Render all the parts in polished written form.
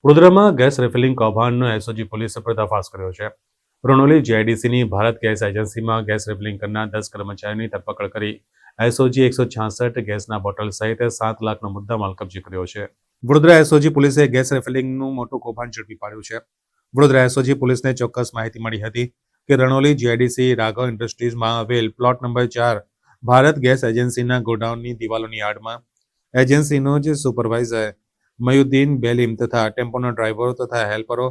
વડોદરામાં gas refilling કૌભાંડનો SOG પોલીસે પર્દાફાશ કર્યો છે. રણોલી જીઆઈડીસીની ભારત ગેસ એજન્સીમાં ગેસ રિફિલિંગ કરનાર 10 કર્મચારીની ધરપકડ કરી એસઓજી 166 ગેસના બોટલ સહિત 7 લાખનો મુદ્દામાલ કબજે કર્યો છે. વડોદરા એસઓજી પોલીસે ગેસ રિફિલિંગનું મોટું કૌભાંડ ઝડપી પાડ્યું છે. વડોદરા એસઓજી પોલીસને ચોક્કસ માહિતી મળી હતી કે રણોલી જીઆઈડીસી રાઘવ ઇન્ડસ્ટ્રીઝમાં આવેલ પ્લોટ નંબર 4 ભારત ગેસ એજન્સીના ગોડાઉનની દિવાલોની આડમાં એજન્સીનો જ સુપરવાઇઝર મયુદ્દીન બેલીમ તથા ટેમ્પોના ડ્રાઈવરો તથા હેલ્પરો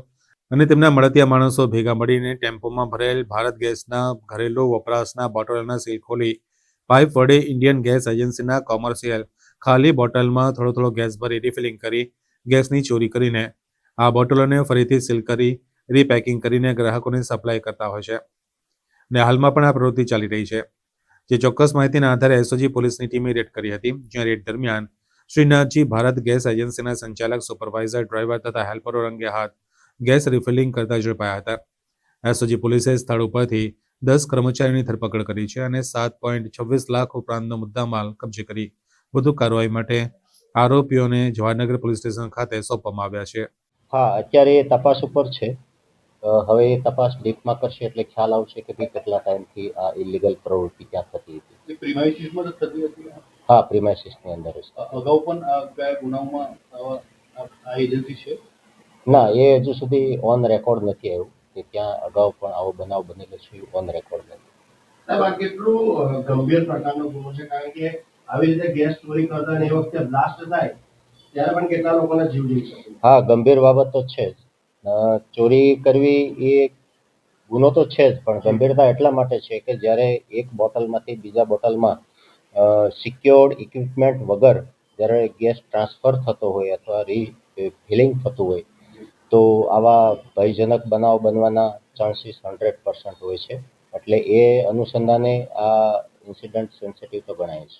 અને તેમના મળતિયા માણસો ભેગા મળીને ટેમ્પોમાં ભરેલ ભારત ગેસના ઘરેલું વપરાશના બોટલોના સીલ ખોલી પાઇપ વડે ઇન્ડિયન ગેસ એજન્સીના કોમર્શિયલ ખાલી બોટલમાં થોડો થોડો ગેસ ભરી રિફિલિંગ કરી ગેસની ચોરી કરીને આ બોટલોને ફરીથી સીલ કરી રીપેકિંગ કરીને ગ્રાહકોને સપ્લાય કરતા હોય છે ને હાલમાં પણ આ પ્રવૃત્તિ ચાલી રહી છે. જે ચોક્કસ માહિતીના આધારે એસઓજી પોલીસની ટીમે રેડ કરી હતી, જ્યાં રેડ દરમિયાન શ્રીનાથજી ભારત ગેસ એજન્સીના સંચાલક, સુપરવાઇઝર, ડ્રાઈવર તથા હેલ્પરો રંગે હાથ ગેસ રિફિલિંગ કરતા ઝડપાયા હતા. એસઓજી પોલીસે સ્થળ ઉપરથી 10 કર્મચારીની ધરપકડ કરી છે અને 7.26 લાખ ઉપરાંતનો મુદ્દામાલ કબજે કરી વધુ કાર્યવાહી માટે આરોપીઓને જવાહરનગર પોલીસ સ્ટેશન ખાતે સોંપવામાં આવ્યા છે. હા, અત્યારે એ તપાસ ઉપર છે. હવે એ તપાસ ડીપમાં કરશે એટલે ખ્યાલ આવશે કે ભાઈ કેટલા ટાઈમથી આ ઇલીગલ પ્રવૃત્તિ ત્યાં થતી હતી. પ્રિમાઇસીસમાં જ થતી હતી? હા, પ્રિમાઇસીસની અંદર જ. અગાઉ પણ કયા ગુનાઓમાં આ એજન્સી છે? ના, એ હજુ સુધી ઓન રેકોર્ડ નથી આવ્યું કે ત્યાં અગાઉ પણ આવો બનાવ બનેલો છે, ઓન રેકોર્ડ નથી. સાહેબ, આ કેટલું ગંભીર પ્રકારનો ગુનો છે, કારણ કે આવી રીતે ગેસ ચોરી કરતા એ વખતે બ્લાસ્ટ થાય ત્યારે પણ કેટલા લોકોના જીવ જઈ શકે. હા, ગંભીર બાબત તો છે જ. ચોરી કરવી એ ગુનો તો છે જ, પણ ગંભીરતા એટલા માટે છે કે જ્યારે એક બોટલમાંથી બીજા બોટલમાં સિક્યોર્ડ ઇક્વિપમેન્ટ વગર જ્યારે ગેસ ટ્રાન્સફર થતો હોય અથવા ફિલિંગ થતું હોય તો આવા ભયજનક બનાવ બનવાના ચાન્સીસ 100% હોય છે. એટલે એ અનુસંધાને આ ઇન્સિડન્ટ સેન્સિટિવ તો ગણાય છે.